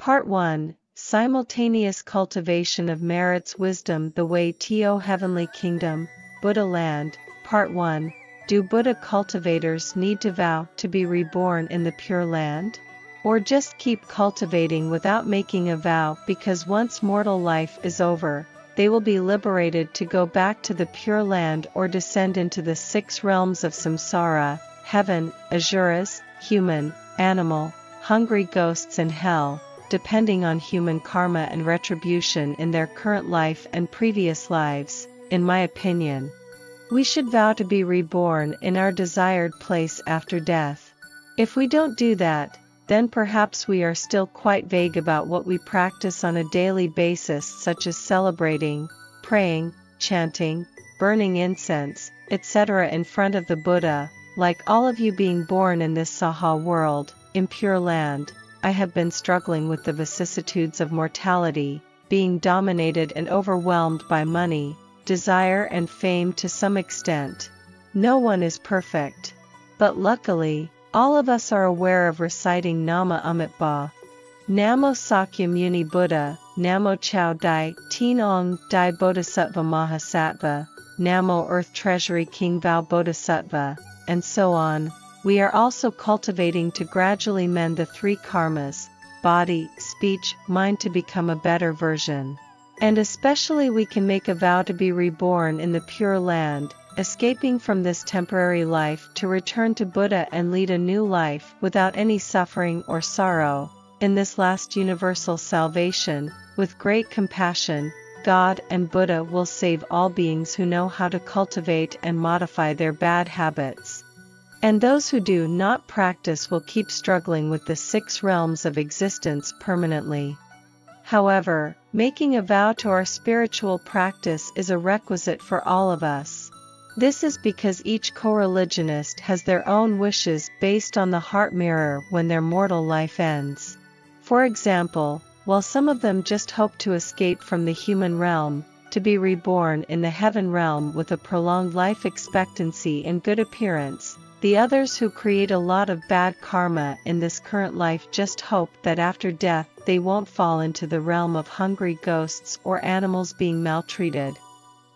Part 1, Simultaneous Cultivation of Merits Wisdom the Way to Heavenly Kingdom, Buddha Land. Part 1, Do Buddha cultivators need to vow to be reborn in the Pure Land? Or just keep cultivating without making a vow because once mortal life is over, they will be liberated to go back to the Pure Land or descend into the 6 realms of samsara, heaven, asuras, human, animal, hungry ghosts and hell, depending on human karma and retribution in their current life and previous lives. In my opinion, we should vow to be reborn in our desired place after death. If we don't do that, then perhaps we are still quite vague about what we practice on a daily basis, such as celebrating, praying, chanting, burning incense, etc. in front of the Buddha. Like all of you being born in this Saha world, in Pure Land, I have been struggling with the vicissitudes of mortality, being dominated and overwhelmed by money, desire and fame to some extent. No one is perfect. But luckily, all of us are aware of reciting Nama Amitabha. Namo Sakya Muni Buddha, Namo Chao Dai, Teen Ong Dai Bodhisattva Mahasattva, Namo Earth Treasury King Vau Bodhisattva, and so on. We are also cultivating to gradually mend the 3 karmas, body, speech, mind, to become a better version. And especially we can make a vow to be reborn in the Pure Land, escaping from this temporary life to return to Buddha and lead a new life without any suffering or sorrow. In this last universal salvation, with great compassion, God and Buddha will save all beings who know how to cultivate and modify their bad habits. And those who do not practice will keep struggling with the 6 realms of existence permanently. However, making a vow to our spiritual practice is a requisite for all of us. This is because each co-religionist has their own wishes based on the heart mirror when their mortal life ends. For example, while some of them just hope to escape from the human realm, to be reborn in the heaven realm with a prolonged life expectancy and good appearance, the others who create a lot of bad karma in this current life just hope that after death they won't fall into the realm of hungry ghosts or animals being maltreated,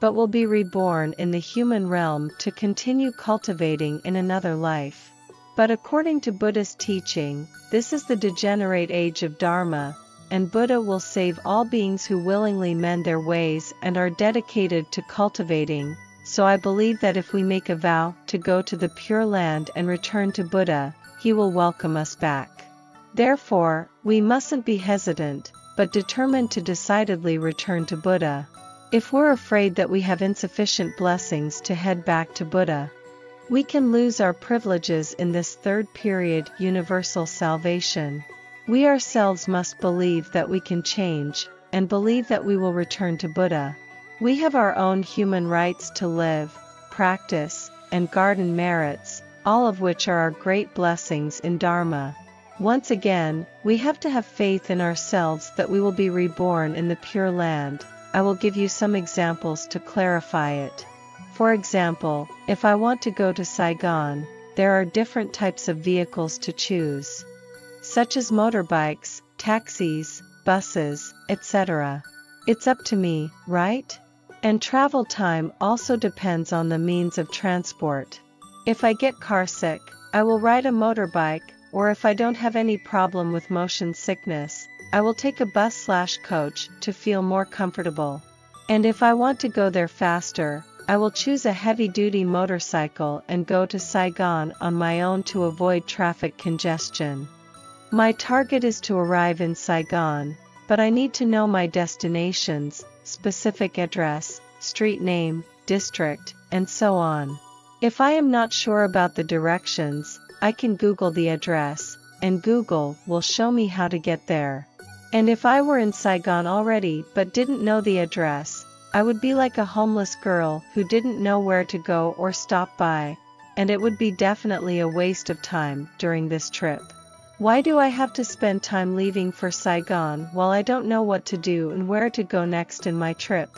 but will be reborn in the human realm to continue cultivating in another life. But according to Buddha's teaching, this is the degenerate age of Dharma, and Buddha will save all beings who willingly mend their ways and are dedicated to cultivating. So I believe that if we make a vow to go to the Pure Land and return to Buddha, he will welcome us back. Therefore, we mustn't be hesitant, but determined to decidedly return to Buddha. If we're afraid that we have insufficient blessings to head back to Buddha, we can lose our privileges in this 3rd period universal salvation. We ourselves must believe that we can change, and believe that we will return to Buddha. We have our own human rights to live, practice, and garden merits, all of which are our great blessings in Dharma. Once again, we have to have faith in ourselves that we will be reborn in the Pure Land. I will give you some examples to clarify it. For example, if I want to go to Saigon, there are different types of vehicles to choose, such as motorbikes, taxis, buses, etc. It's up to me, right? And travel time also depends on the means of transport. If I get carsick, I will ride a motorbike, or if I don't have any problem with motion sickness, I will take a bus/coach to feel more comfortable. And if I want to go there faster, I will choose a heavy-duty motorcycle and go to Saigon on my own to avoid traffic congestion. My target is to arrive in Saigon, but I need to know my destinations, specific address, street name, district, and so on. If I am not sure about the directions, I can Google the address, and Google will show me how to get there. And if I were in Saigon already but didn't know the address, I would be like a homeless girl who didn't know where to go or stop by, and it would be definitely a waste of time during this trip. Why do I have to spend time leaving for Saigon while I don't know what to do and where to go next in my trip?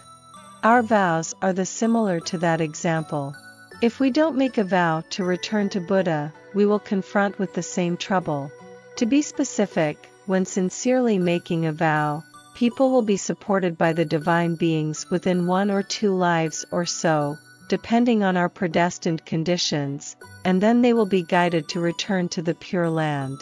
Our vows are similar to that example. If we don't make a vow to return to Buddha, we will confront with the same trouble. To be specific, when sincerely making a vow, people will be supported by the divine beings within 1 or 2 lives or so, depending on our predestined conditions, and then they will be guided to return to the Pure Land.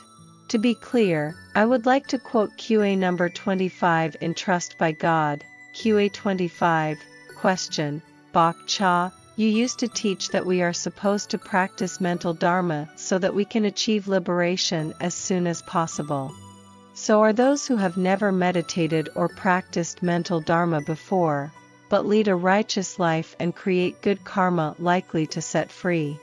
To be clear, I would like to quote QA number 25 in Trust by God, QA 25, question, Bok Cha, you used to teach that we are supposed to practice mental dharma so that we can achieve liberation as soon as possible. So are those who have never meditated or practiced mental dharma before, but lead a righteous life and create good karma likely to set free?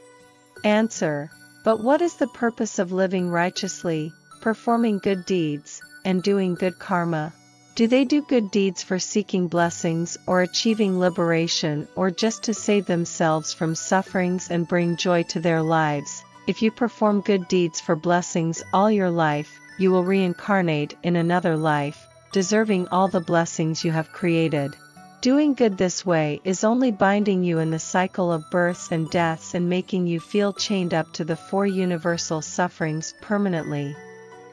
Answer: but what is the purpose of living righteously, performing good deeds, and doing good karma? Do they do good deeds for seeking blessings or achieving liberation, or just to save themselves from sufferings and bring joy to their lives? If you perform good deeds for blessings all your life, you will reincarnate in another life, deserving all the blessings you have created. Doing good this way is only binding you in the cycle of births and deaths and making you feel chained up to the 4 universal sufferings permanently.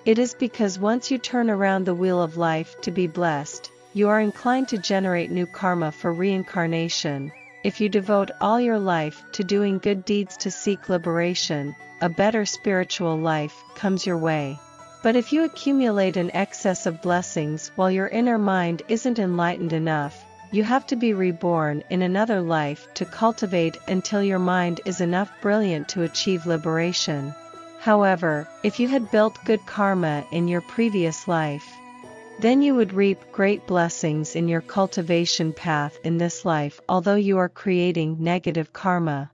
It is because once you turn around the wheel of life to be blessed, you are inclined to generate new karma for reincarnation. If you devote all your life to doing good deeds to seek liberation, a better spiritual life comes your way. But if you accumulate an excess of blessings while your inner mind isn't enlightened enough, you have to be reborn in another life to cultivate until your mind is enough brilliant to achieve liberation. However, if you had built good karma in your previous life, then you would reap great blessings in your cultivation path in this life, although you are creating negative karma.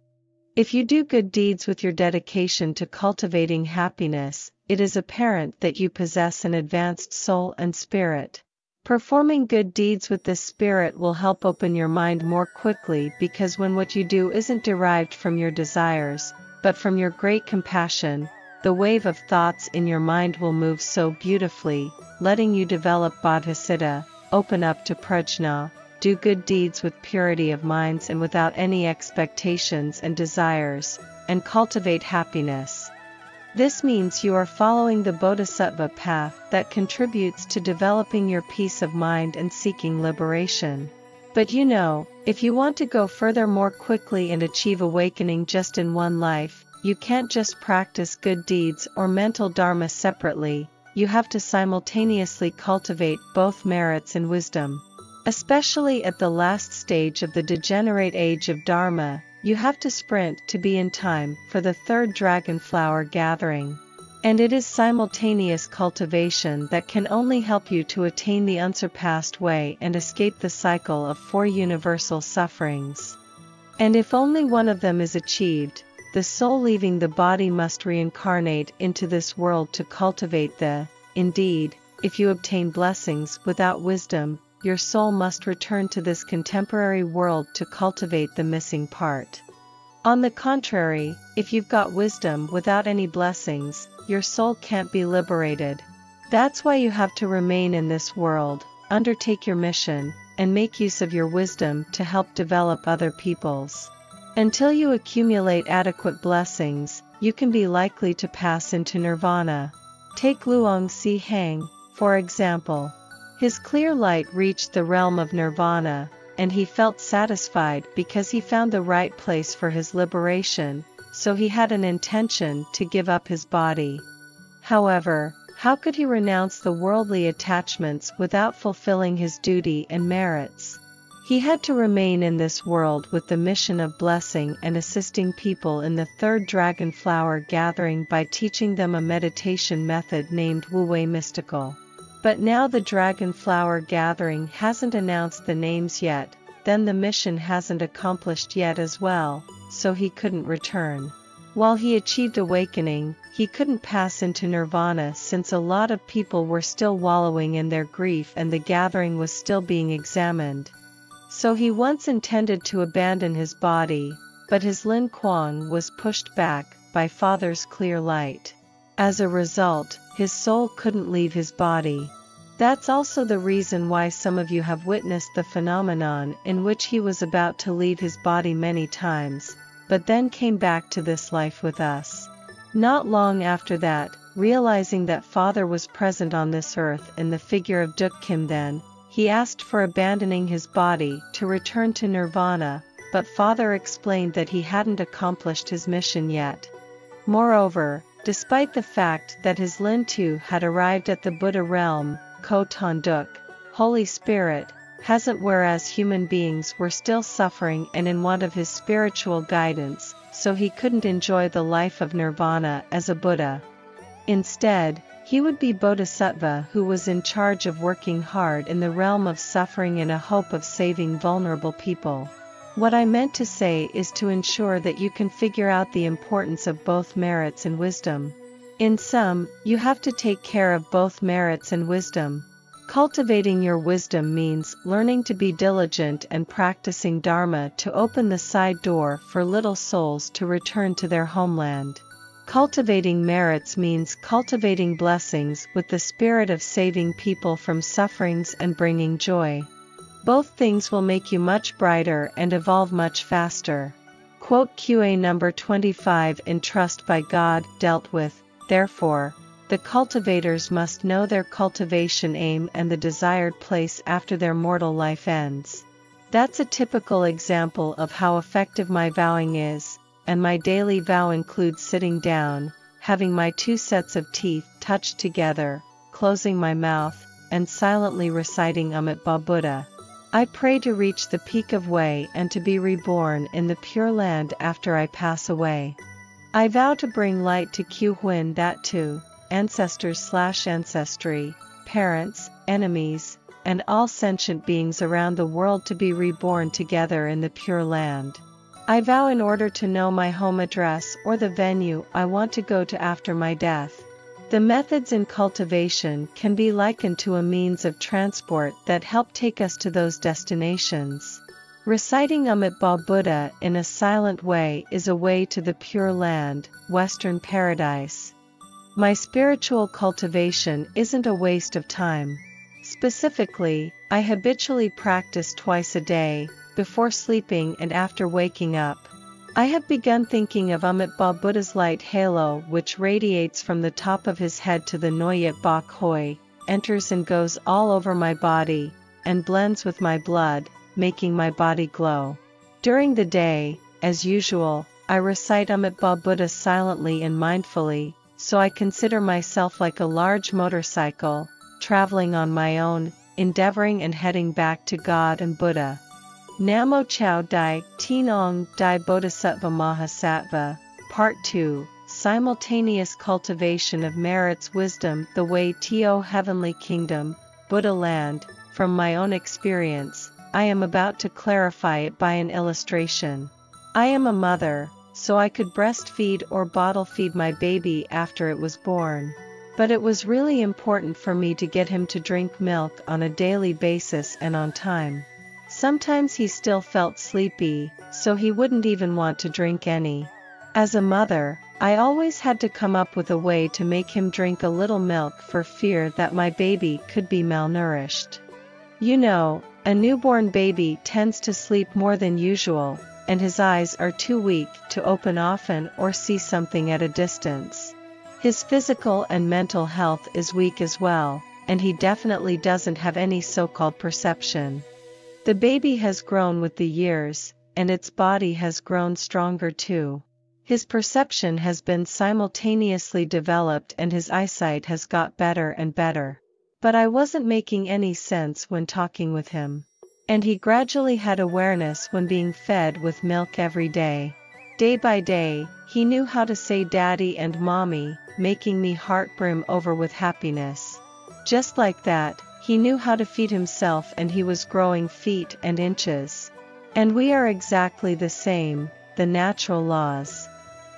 If you do good deeds with your dedication to cultivating happiness, it is apparent that you possess an advanced soul and spirit. Performing good deeds with this spirit will help open your mind more quickly, because when what you do isn't derived from your desires, but from your great compassion, the wave of thoughts in your mind will move so beautifully, letting you develop bodhicitta, open up to prajna, do good deeds with purity of minds and without any expectations and desires, and cultivate happiness. This means you are following the bodhisattva path that contributes to developing your peace of mind and seeking liberation. But you know, if you want to go further more quickly and achieve awakening just in one life, you can't just practice good deeds or mental dharma separately, you have to simultaneously cultivate both merits and wisdom. Especially at the last stage of the degenerate age of dharma, you have to sprint to be in time for the 3rd dragon flower gathering. And it is simultaneous cultivation that can only help you to attain the unsurpassed way and escape the cycle of 4 universal sufferings. And if only one of them is achieved, the soul leaving the body must reincarnate into this world to cultivate the. Indeed, if you obtain blessings without wisdom, your soul must return to this contemporary world to cultivate the missing part. On the contrary, if you've got wisdom without any blessings, your soul can't be liberated. That's why you have to remain in this world, undertake your mission, and make use of your wisdom to help develop other people's. Until you accumulate adequate blessings, you can be likely to pass into nirvana. Take Luong Si Hang, for example. His clear light reached the realm of nirvana, and he felt satisfied because he found the right place for his liberation, so he had an intention to give up his body. However, how could he renounce the worldly attachments without fulfilling his duty and merits? He had to remain in this world with the mission of blessing and assisting people in the 3rd dragon flower gathering by teaching them a meditation method named Wu Wei Mystical. But now the dragon flower gathering hasn't announced the names yet, then the mission hasn't accomplished yet as well, so he couldn't return. While he achieved awakening, he couldn't pass into nirvana since a lot of people were still wallowing in their grief and the gathering was still being examined. So he once intended to abandon his body, but his Lin Kuang was pushed back by Father's clear light. As a result, his soul couldn't leave his body. That's also the reason why some of you have witnessed the phenomenon in which he was about to leave his body many times, but then came back to this life with us. Not long after that, realizing that Father was present on this earth in the figure of Đức Kim, then, he asked for abandoning his body to return to nirvana, but Father explained that he hadn't accomplished his mission yet. Moreover, despite the fact that his Linh Tu had arrived at the Buddha realm, Ko Ton Duk, Holy Spirit, hasn't, whereas human beings were still suffering and in want of his spiritual guidance, so he couldn't enjoy the life of nirvana as a Buddha. Instead, he would be Bodhisattva who was in charge of working hard in the realm of suffering in a hope of saving vulnerable people. What I meant to say is to ensure that you can figure out the importance of both merits and wisdom. In sum, you have to take care of both merits and wisdom. Cultivating your wisdom means learning to be diligent and practicing Dharma to open the side door for little souls to return to their homeland. Cultivating merits means cultivating blessings with the spirit of saving people from sufferings and bringing joy. Both things will make you much brighter and evolve much faster. Quote QA number 25 in Trust by God dealt with, therefore, the cultivators must know their cultivation aim and the desired place after their mortal life ends. That's a typical example of how effective my vowing is, and my daily vow includes sitting down, having my 2 sets of teeth touched together, closing my mouth, and silently reciting Amit Ba Buddha. I pray to reach the peak of way and to be reborn in the Pure Land after I pass away. I vow to bring light to Quý Huynh, that too, ancestors/ancestry, parents, enemies, and all sentient beings around the world to be reborn together in the Pure Land. I vow in order to know my home address or the venue I want to go to after my death. The methods in cultivation can be likened to a means of transport that help take us to those destinations. Reciting Amit Ba Buddha in a silent way is a way to the Pure Land, Western Paradise. My spiritual cultivation isn't a waste of time. Specifically, I habitually practice twice a day, before sleeping and after waking up. I have begun thinking of Amit Ba Buddha's light halo, which radiates from the top of his head to the Noyat Bok Hoi, enters and goes all over my body, and blends with my blood, making my body glow. During the day, as usual, I recite Amit Ba Buddha silently and mindfully, so I consider myself like a large motorcycle, traveling on my own, endeavoring and heading back to God and Buddha. Namo Chao Dai, Tinong Dai Bodhisattva Mahasattva, Part 2, Simultaneous Cultivation of Merits Wisdom the Way to Heavenly Kingdom, Buddha Land. From my own experience, I am about to clarify it by an illustration. I am a mother, so I could breastfeed or bottle feed my baby after it was born. But it was really important for me to get him to drink milk on a daily basis and on time. Sometimes he still felt sleepy, so he wouldn't even want to drink any. As a mother, I always had to come up with a way to make him drink a little milk for fear that my baby could be malnourished. You know, a newborn baby tends to sleep more than usual, and his eyes are too weak to open often or see something at a distance. His physical and mental health is weak as well, and he definitely doesn't have any so-called perception. The baby has grown with the years, and its body has grown stronger too. His perception has been simultaneously developed and his eyesight has got better and better. But I wasn't making any sense when talking with him. And he gradually had awareness when being fed with milk every day. Day by day, he knew how to say daddy and mommy, making me heart brim over with happiness. Just like that, he knew how to feed himself and he was growing feet and inches. And we are exactly the same, the natural laws.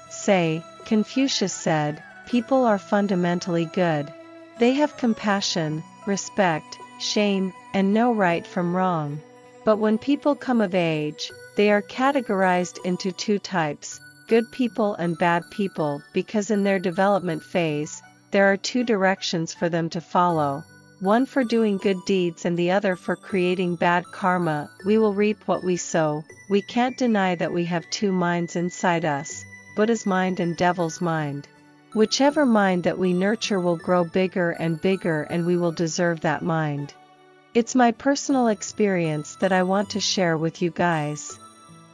Say, Confucius said, people are fundamentally good. They have compassion, respect, shame, and know right from wrong. But when people come of age, they are categorized into 2 types, good people and bad people, because in their development phase, there are 2 directions for them to follow. One for doing good deeds and the other for creating bad karma. We will reap what we sow. We can't deny that we have 2 minds inside us, Buddha's mind and devil's mind. Whichever mind that we nurture will grow bigger and bigger, and we will deserve that mind. It's my personal experience that I want to share with you guys.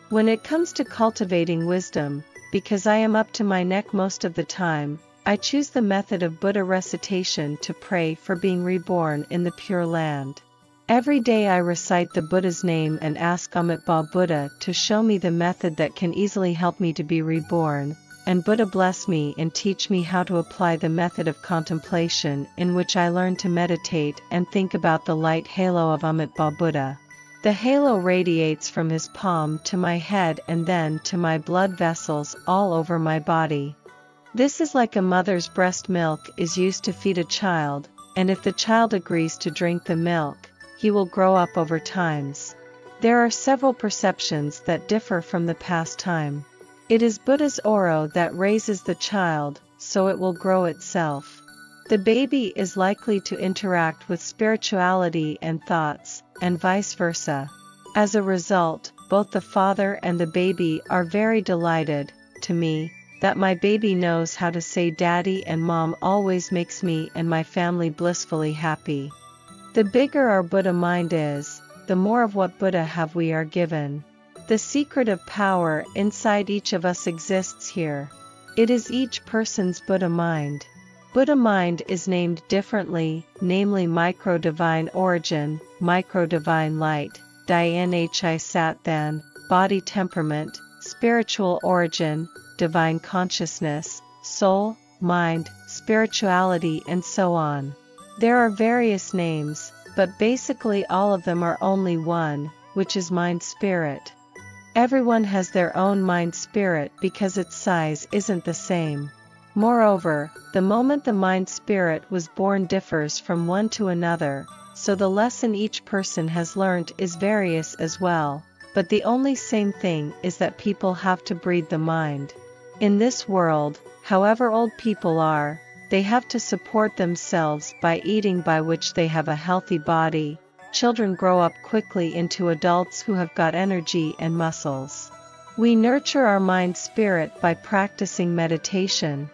When it comes to cultivating wisdom, because I am up to my neck most of the time, I choose the method of Buddha recitation to pray for being reborn in the Pure Land. Every day I recite the Buddha's name and ask Amitabha Buddha to show me the method that can easily help me to be reborn, and Buddha bless me and teach me how to apply the method of contemplation, in which I learn to meditate and think about the light halo of Amitabha Buddha. The halo radiates from his palm to my head and then to my blood vessels all over my body. This is like a mother's breast milk is used to feed a child, and if the child agrees to drink the milk, he will grow up over times. There are several perceptions that differ from the past time. It is Buddha's aura that raises the child, so it will grow itself. The baby is likely to interact with spirituality and thoughts, and vice versa. As a result, both the father and the baby are very delighted, to me, that my baby knows how to say daddy and mom always makes me and my family blissfully happy. The bigger our Buddha mind is, the more of what Buddha have we are given. The secret of power inside each of us exists here. It is each person's Buddha mind. Buddha mind is named differently, namely micro-divine origin, micro-divine light, dhyani sat-than, body temperament, spiritual origin, divine consciousness, soul, mind, spirituality, and so on. There are various names, but basically all of them are only one, which is mind-spirit. Everyone has their own mind-spirit because its size isn't the same. Moreover, the moment the mind-spirit was born differs from one to another, so the lesson each person has learnt is various as well, but the only same thing is that people have to breed the mind. In this world, however old people are, they have to support themselves by eating, by which they have a healthy body. Children grow up quickly into adults who have got energy and muscles. We nurture our mind-spirit by practicing meditation.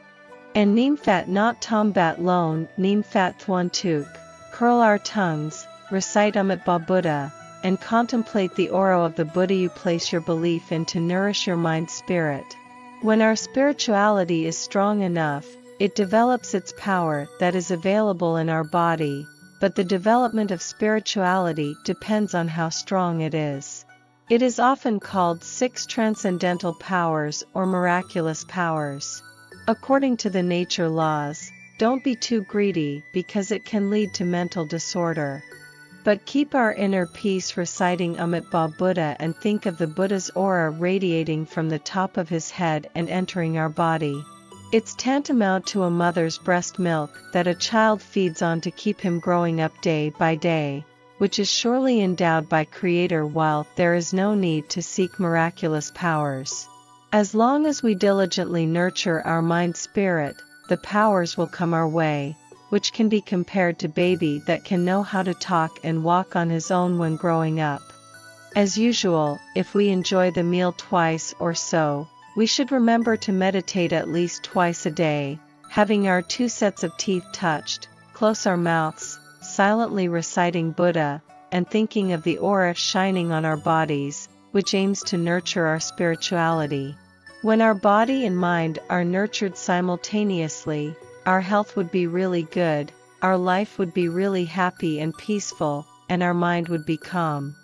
And neem fat not tom bat lone, neem fat thuan tuk, curl our tongues, recite Amitabha Buddha, and contemplate the aura of the Buddha you place your belief in to nourish your mind-spirit. When our spirituality is strong enough, it develops its power that is available in our body, but the development of spirituality depends on how strong it is. It is often called 6 transcendental powers or miraculous powers. According to the nature laws, don't be too greedy because it can lead to mental disorder. But keep our inner peace reciting Amitabha Buddha and think of the Buddha's aura radiating from the top of his head and entering our body. It's tantamount to a mother's breast milk that a child feeds on to keep him growing up day by day, which is surely endowed by Creator, while there is no need to seek miraculous powers. As long as we diligently nurture our mind-spirit, the powers will come our way, which can be compared to baby that can know how to talk and walk on his own when growing up. As usual, if we enjoy the meal twice or so, we should remember to meditate at least twice a day, having our 2 sets of teeth touched, close our mouths, silently reciting Buddha, and thinking of the aura shining on our bodies, which aims to nurture our spirituality. When our body and mind are nurtured simultaneously, our health would be really good, our life would be really happy and peaceful, and our mind would be calm.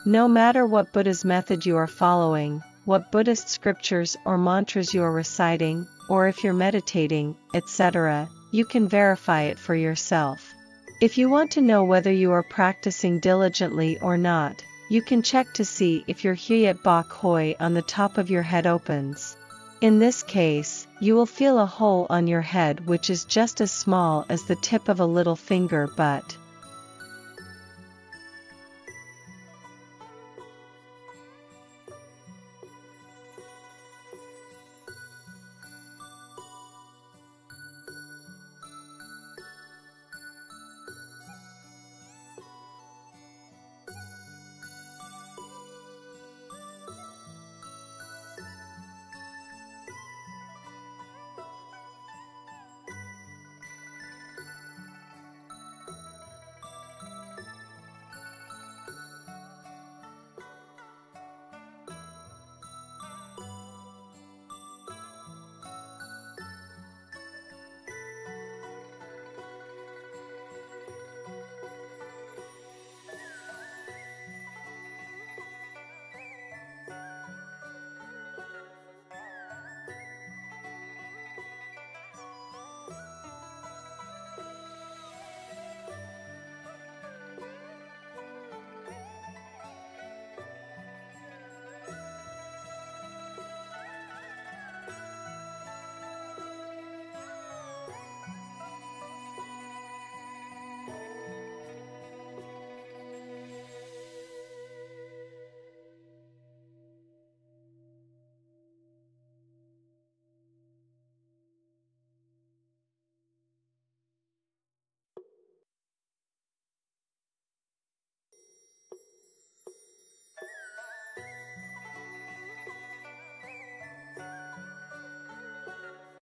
No matter what Buddha's method you are following, what Buddhist scriptures or mantras you are reciting, or if you're meditating, etc., you can verify it for yourself. If you want to know whether you are practicing diligently or not, you can check to see if your Hyet Bok Hoi on the top of your head opens. In this case, you will feel a hole on your head which is just as small as the tip of a little finger, but